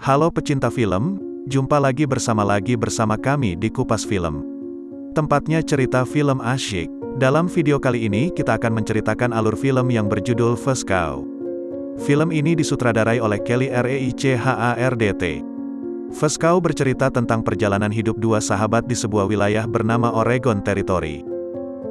Halo pecinta film, jumpa lagi bersama kami di Kupas Film. Tempatnya cerita film asyik. Dalam video kali ini kita akan menceritakan alur film yang berjudul First Cow. Film ini disutradarai oleh Kelly Reichardt. First Cow bercerita tentang perjalanan hidup dua sahabat di sebuah wilayah bernama Oregon Territory.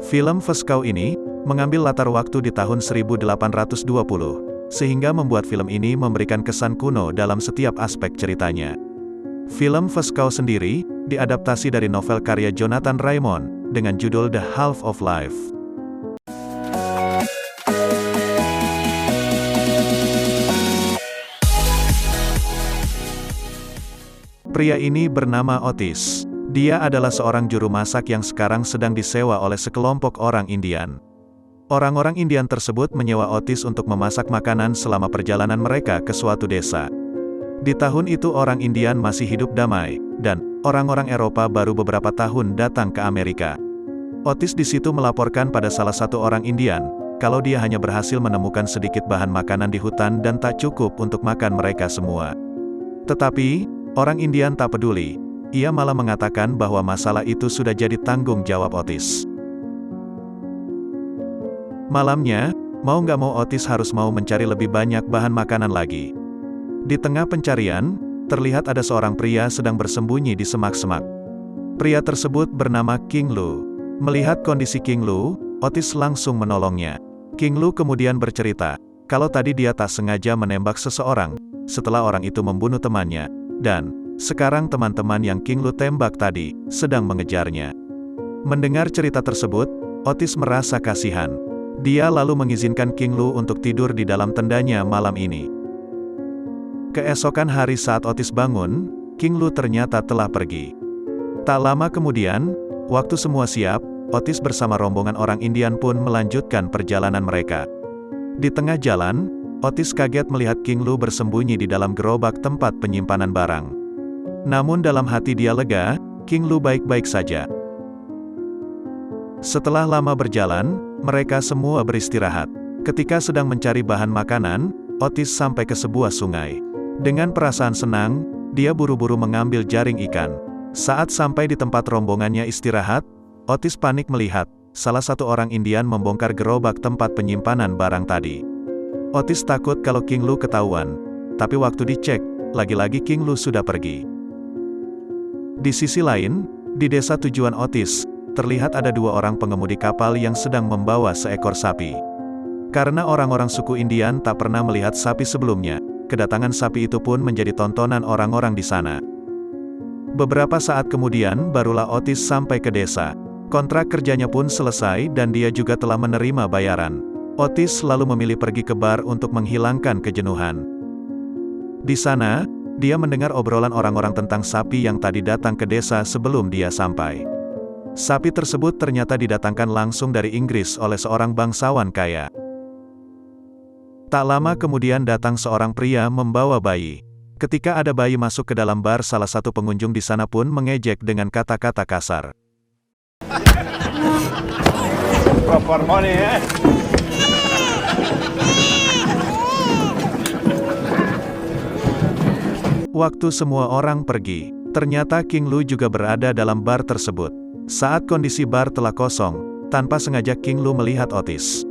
Film First Cow ini mengambil latar waktu di tahun 1820. Sehingga membuat film ini memberikan kesan kuno dalam setiap aspek ceritanya. Film First Cow sendiri, diadaptasi dari novel karya Jonathan Raymond, dengan judul The Half of Life. Pria ini bernama Otis. Dia adalah seorang juru masak yang sekarang sedang disewa oleh sekelompok orang Indian. Orang-orang Indian tersebut menyewa Otis untuk memasak makanan selama perjalanan mereka ke suatu desa. Di tahun itu orang Indian masih hidup damai, dan orang-orang Eropa baru beberapa tahun datang ke Amerika. Otis di situ melaporkan pada salah satu orang Indian, kalau dia hanya berhasil menemukan sedikit bahan makanan di hutan dan tak cukup untuk makan mereka semua. Tetapi, orang Indian tak peduli. Ia malah mengatakan bahwa masalah itu sudah jadi tanggung jawab Otis. Malamnya, mau nggak mau Otis harus mau mencari lebih banyak bahan makanan lagi. Di tengah pencarian, terlihat ada seorang pria sedang bersembunyi di semak-semak. Pria tersebut bernama King Lu. Melihat kondisi King Lu, Otis langsung menolongnya. King Lu kemudian bercerita, kalau tadi dia tak sengaja menembak seseorang, setelah orang itu membunuh temannya, dan sekarang teman-teman yang King Lu tembak tadi, sedang mengejarnya. Mendengar cerita tersebut, Otis merasa kasihan. Dia lalu mengizinkan King Lu untuk tidur di dalam tendanya malam ini. Keesokan hari saat Otis bangun, King Lu ternyata telah pergi. Tak lama kemudian, waktu semua siap, Otis bersama rombongan orang Indian pun melanjutkan perjalanan mereka. Di tengah jalan, Otis kaget melihat King Lu bersembunyi di dalam gerobak tempat penyimpanan barang. Namun dalam hati dia lega, King Lu baik-baik saja. Setelah lama berjalan, mereka semua beristirahat. Ketika sedang mencari bahan makanan, Otis sampai ke sebuah sungai. Dengan perasaan senang, dia buru-buru mengambil jaring ikan. Saat sampai di tempat rombongannya istirahat, Otis panik melihat salah satu orang Indian membongkar gerobak tempat penyimpanan barang tadi. Otis takut kalau King Lu ketahuan, tapi waktu dicek, lagi-lagi King Lu sudah pergi. Di sisi lain, di desa tujuan Otis, terlihat ada dua orang pengemudi kapal yang sedang membawa seekor sapi. Karena orang-orang suku Indian tak pernah melihat sapi sebelumnya, kedatangan sapi itu pun menjadi tontonan orang-orang di sana. Beberapa saat kemudian barulah Otis sampai ke desa. Kontrak kerjanya pun selesai dan dia juga telah menerima bayaran. Otis lalu memilih pergi ke bar untuk menghilangkan kejenuhan. Di sana, dia mendengar obrolan orang-orang tentang sapi yang tadi datang ke desa sebelum dia sampai. Sapi tersebut ternyata didatangkan langsung dari Inggris oleh seorang bangsawan kaya. Tak lama kemudian datang seorang pria membawa bayi. Ketika ada bayi masuk ke dalam bar, salah satu pengunjung di sana pun mengejek dengan kata-kata kasar. Proper money, eh? Waktu semua orang pergi, ternyata King Lu juga berada dalam bar tersebut. Saat kondisi bar telah kosong, tanpa sengaja King Lu melihat Otis.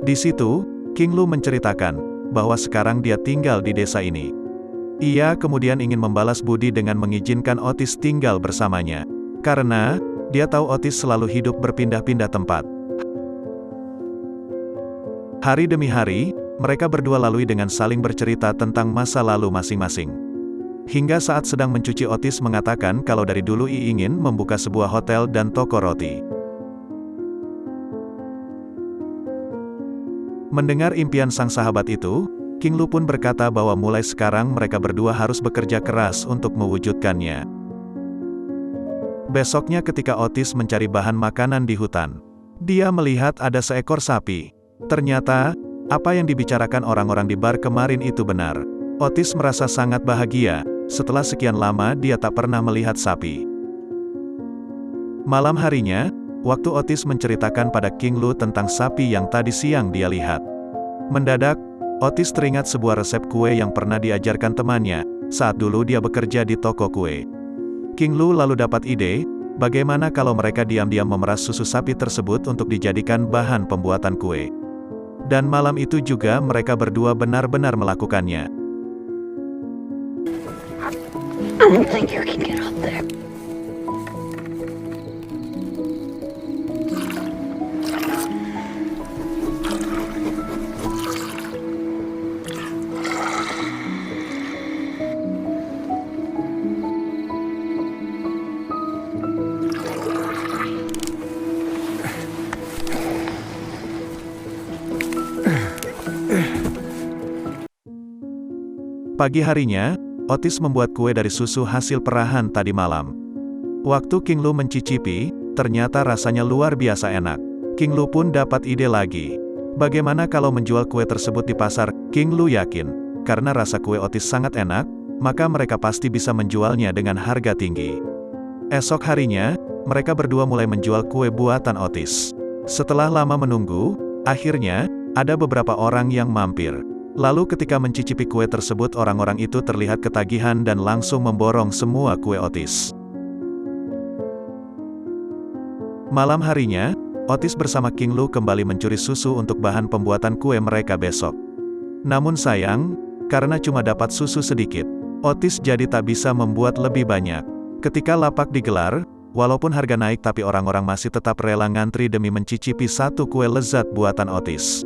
Di situ, King Lu menceritakan bahwa sekarang dia tinggal di desa ini. Ia kemudian ingin membalas budi dengan mengizinkan Otis tinggal bersamanya. Karena, dia tahu Otis selalu hidup berpindah-pindah tempat. Hari demi hari, mereka berdua lalui dengan saling bercerita tentang masa lalu masing-masing. Hingga saat sedang mencuci, Otis mengatakan kalau dari dulu ia ingin membuka sebuah hotel dan toko roti. Mendengar impian sang sahabat itu, King Lu pun berkata bahwa mulai sekarang mereka berdua harus bekerja keras untuk mewujudkannya. Besoknya ketika Otis mencari bahan makanan di hutan, dia melihat ada seekor sapi. Ternyata, apa yang dibicarakan orang-orang di bar kemarin itu benar. Otis merasa sangat bahagia. Setelah sekian lama dia tak pernah melihat sapi. Malam harinya, waktu Otis menceritakan pada King Lu tentang sapi yang tadi siang dia lihat. Mendadak, Otis teringat sebuah resep kue yang pernah diajarkan temannya, saat dulu dia bekerja di toko kue. King Lu lalu dapat ide, bagaimana kalau mereka diam-diam memeras susu sapi tersebut untuk dijadikan bahan pembuatan kue. Dan malam itu juga mereka berdua benar-benar melakukannya. I don't think you can get up there. Pagi harinya, Otis membuat kue dari susu hasil perahan tadi malam. Waktu King Lu mencicipi, ternyata rasanya luar biasa enak. King Lu pun dapat ide lagi. Bagaimana kalau menjual kue tersebut di pasar? King Lu yakin, karena rasa kue Otis sangat enak, maka mereka pasti bisa menjualnya dengan harga tinggi. Esok harinya, mereka berdua mulai menjual kue buatan Otis. Setelah lama menunggu, akhirnya, ada beberapa orang yang mampir. Lalu ketika mencicipi kue tersebut, orang-orang itu terlihat ketagihan dan langsung memborong semua kue Otis. Malam harinya, Otis bersama King Lu kembali mencuri susu untuk bahan pembuatan kue mereka besok. Namun sayang, karena cuma dapat susu sedikit, Otis jadi tak bisa membuat lebih banyak. Ketika lapak digelar, walaupun harga naik tapi orang-orang masih tetap rela ngantri demi mencicipi satu kue lezat buatan Otis.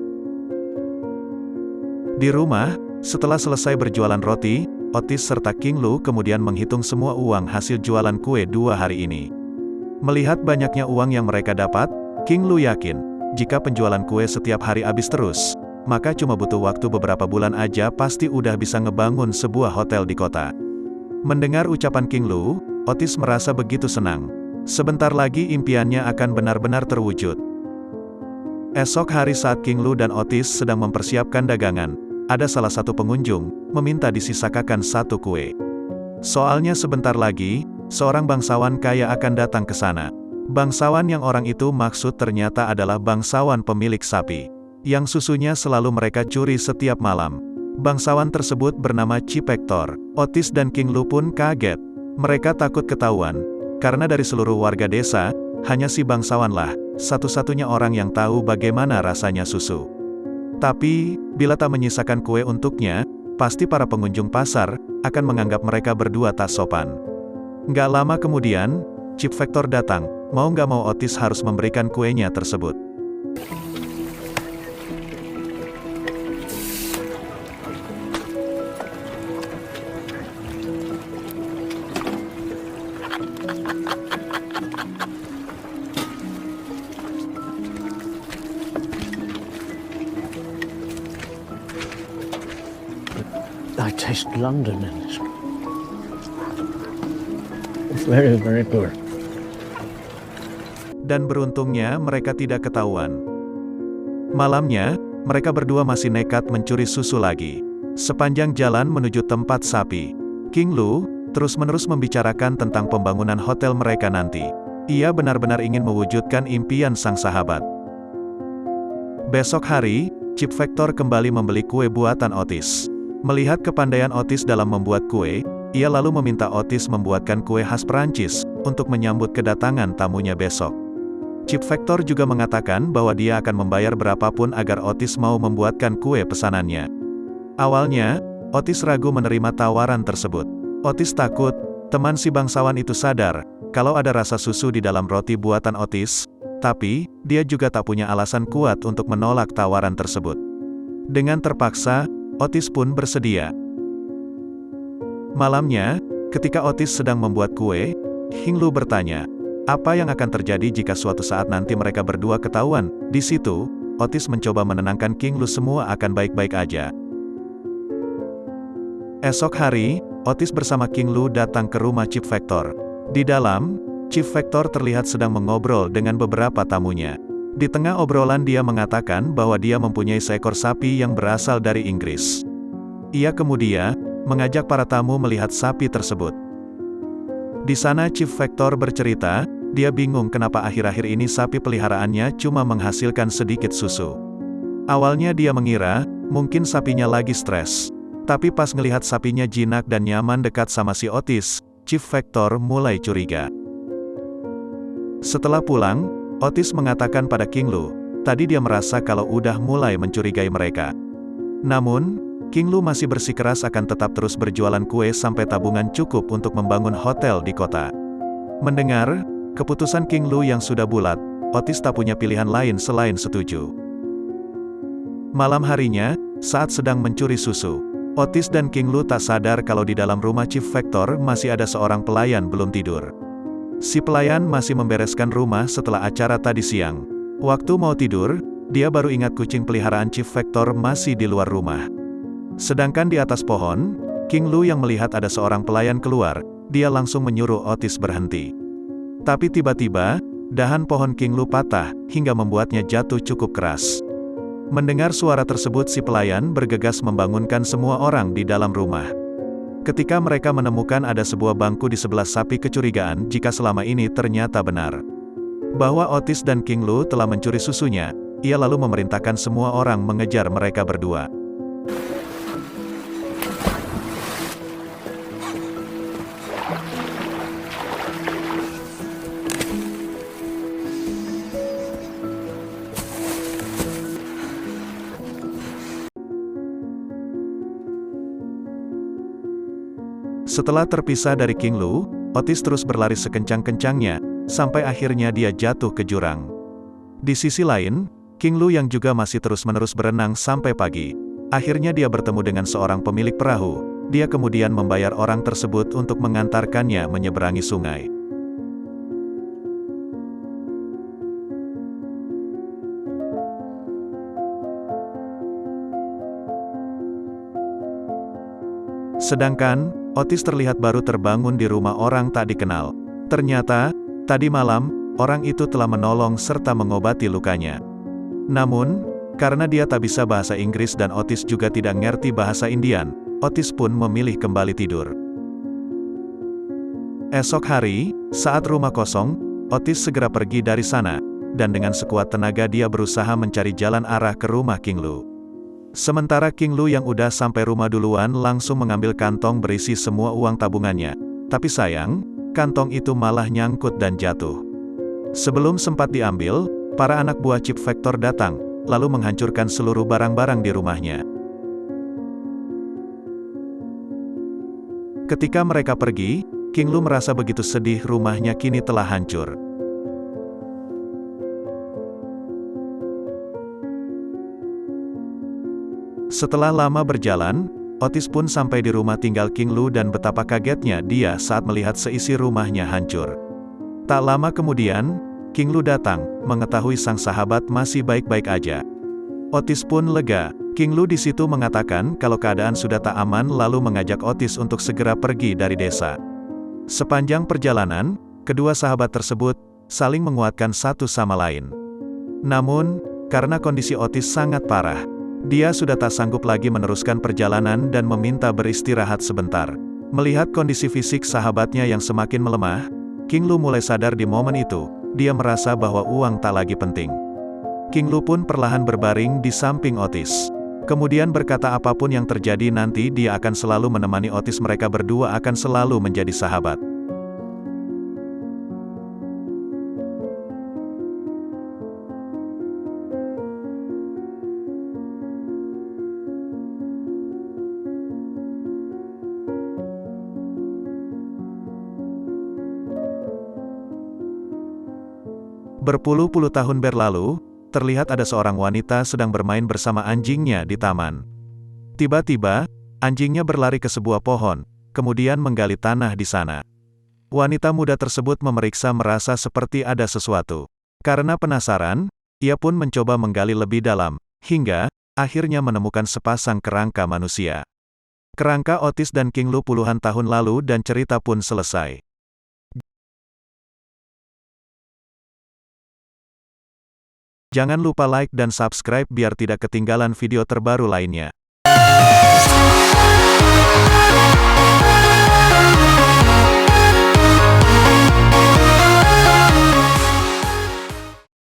Di rumah, setelah selesai berjualan roti, Otis serta King Lu kemudian menghitung semua uang hasil jualan kue 2 hari ini. Melihat banyaknya uang yang mereka dapat, King Lu yakin, jika penjualan kue setiap hari habis terus, maka cuma butuh waktu beberapa bulan aja pasti udah bisa ngebangun sebuah hotel di kota. Mendengar ucapan King Lu, Otis merasa begitu senang. Sebentar lagi impiannya akan benar-benar terwujud. Esok hari saat King Lu dan Otis sedang mempersiapkan dagangan, ada salah satu pengunjung meminta disisakakan satu kue. Soalnya sebentar lagi, seorang bangsawan kaya akan datang ke sana. Bangsawan yang orang itu maksud ternyata adalah bangsawan pemilik sapi, yang susunya selalu mereka curi setiap malam. Bangsawan tersebut bernama Chief Hector. Otis dan King Lu pun kaget. Mereka takut ketahuan, karena dari seluruh warga desa, hanya si bangsawanlah satu-satunya orang yang tahu bagaimana rasanya susu. Tapi, bila tak menyisakan kue untuknya, pasti para pengunjung pasar akan menganggap mereka berdua tak sopan. Nggak lama kemudian, Chief Hector datang, mau nggak mau Otis harus memberikan kuenya tersebut. I taste London in this. It's very, very good. Dan beruntungnya mereka tidak ketahuan. Malamnya, mereka berdua masih nekat mencuri susu lagi. Sepanjang jalan menuju tempat sapi, King Lu terus-menerus membicarakan tentang pembangunan hotel mereka nanti. Ia benar-benar ingin mewujudkan impian sang sahabat. Besok hari, Chief Hector kembali membeli kue buatan Otis. Melihat kepandaian Otis dalam membuat kue, ia lalu meminta Otis membuatkan kue khas Perancis untuk menyambut kedatangan tamunya besok. Chief Hector juga mengatakan bahwa dia akan membayar berapapun agar Otis mau membuatkan kue pesanannya. Awalnya, Otis ragu menerima tawaran tersebut. Otis takut, teman si bangsawan itu sadar, kalau ada rasa susu di dalam roti buatan Otis, tapi, dia juga tak punya alasan kuat untuk menolak tawaran tersebut. Dengan terpaksa, Otis pun bersedia. Malamnya, ketika Otis sedang membuat kue, King Lu bertanya, apa yang akan terjadi jika suatu saat nanti mereka berdua ketahuan? Di situ, Otis mencoba menenangkan King Lu, semua akan baik-baik aja. Esok hari, Otis bersama King Lu datang ke rumah Chief Hector. Di dalam, Chief Hector terlihat sedang mengobrol dengan beberapa tamunya. Di tengah obrolan dia mengatakan bahwa dia mempunyai seekor sapi yang berasal dari Inggris. Ia kemudian mengajak para tamu melihat sapi tersebut. Di sana Chief Hector bercerita, dia bingung kenapa akhir-akhir ini sapi peliharaannya cuma menghasilkan sedikit susu. Awalnya dia mengira, mungkin sapinya lagi stres. Tapi pas ngelihat sapinya jinak dan nyaman dekat sama si Otis, Chief Vector mulai curiga. Setelah pulang, Otis mengatakan pada King Lu, tadi dia merasa kalau udah mulai mencurigai mereka. Namun, King Lu masih bersikeras akan tetap terus berjualan kue sampai tabungan cukup untuk membangun hotel di kota. Mendengar keputusan King Lu yang sudah bulat, Otis tak punya pilihan lain selain setuju. Malam harinya, saat sedang mencuri susu, Otis dan King Lu tak sadar kalau di dalam rumah Chief Vector masih ada seorang pelayan belum tidur. Si pelayan masih membereskan rumah setelah acara tadi siang. Waktu mau tidur, dia baru ingat kucing peliharaan Chief Vector masih di luar rumah. Sedangkan di atas pohon, King Lu yang melihat ada seorang pelayan keluar, dia langsung menyuruh Otis berhenti. Tapi tiba-tiba, dahan pohon King Lu patah, hingga membuatnya jatuh cukup keras. Mendengar suara tersebut si pelayan bergegas membangunkan semua orang di dalam rumah. Ketika mereka menemukan ada sebuah bangku di sebelah sapi kecurigaan jika selama ini ternyata benar. Bahwa Otis dan King Lu telah mencuri susunya, ia lalu memerintahkan semua orang mengejar mereka berdua. Setelah terpisah dari King Lu, Otis terus berlari sekencang-kencangnya, sampai akhirnya dia jatuh ke jurang. Di sisi lain, King Lu yang juga masih terus-menerus berenang sampai pagi. Akhirnya dia bertemu dengan seorang pemilik perahu. Dia kemudian membayar orang tersebut untuk mengantarkannya menyeberangi sungai. Sedangkan, Otis terlihat baru terbangun di rumah orang tak dikenal. Ternyata, tadi malam, orang itu telah menolong serta mengobati lukanya. Namun, karena dia tak bisa bahasa Inggris dan Otis juga tidak ngerti bahasa Indian, Otis pun memilih kembali tidur. Esok hari, saat rumah kosong, Otis segera pergi dari sana, dan dengan sekuat tenaga dia berusaha mencari jalan arah ke rumah King Lu. Sementara King Lu yang udah sampai rumah duluan langsung mengambil kantong berisi semua uang tabungannya. Tapi sayang, kantong itu malah nyangkut dan jatuh. Sebelum sempat diambil, para anak buah Chief Vector datang, lalu menghancurkan seluruh barang-barang di rumahnya. Ketika mereka pergi, King Lu merasa begitu sedih rumahnya kini telah hancur. Setelah lama berjalan, Otis pun sampai di rumah tinggal King Lu dan betapa kagetnya dia saat melihat seisi rumahnya hancur. Tak lama kemudian, King Lu datang, mengetahui sang sahabat masih baik-baik aja. Otis pun lega. King Lu di situ mengatakan kalau keadaan sudah tak aman lalu mengajak Otis untuk segera pergi dari desa. Sepanjang perjalanan, kedua sahabat tersebut saling menguatkan satu sama lain. Namun, karena kondisi Otis sangat parah, dia sudah tak sanggup lagi meneruskan perjalanan dan meminta beristirahat sebentar. Melihat kondisi fisik sahabatnya yang semakin melemah, King Lu mulai sadar di momen itu, dia merasa bahwa uang tak lagi penting. King Lu pun perlahan berbaring di samping Otis. Kemudian berkata apapun yang terjadi nanti dia akan selalu menemani Otis, mereka berdua akan selalu menjadi sahabat. Berpuluh-puluh tahun berlalu, terlihat ada seorang wanita sedang bermain bersama anjingnya di taman. Tiba-tiba, anjingnya berlari ke sebuah pohon, kemudian menggali tanah di sana. Wanita muda tersebut memeriksa merasa seperti ada sesuatu. Karena penasaran, ia pun mencoba menggali lebih dalam, hingga akhirnya menemukan sepasang kerangka manusia. Kerangka Otis dan King Lu puluhan tahun lalu dan cerita pun selesai. Jangan lupa like dan subscribe biar tidak ketinggalan video terbaru lainnya.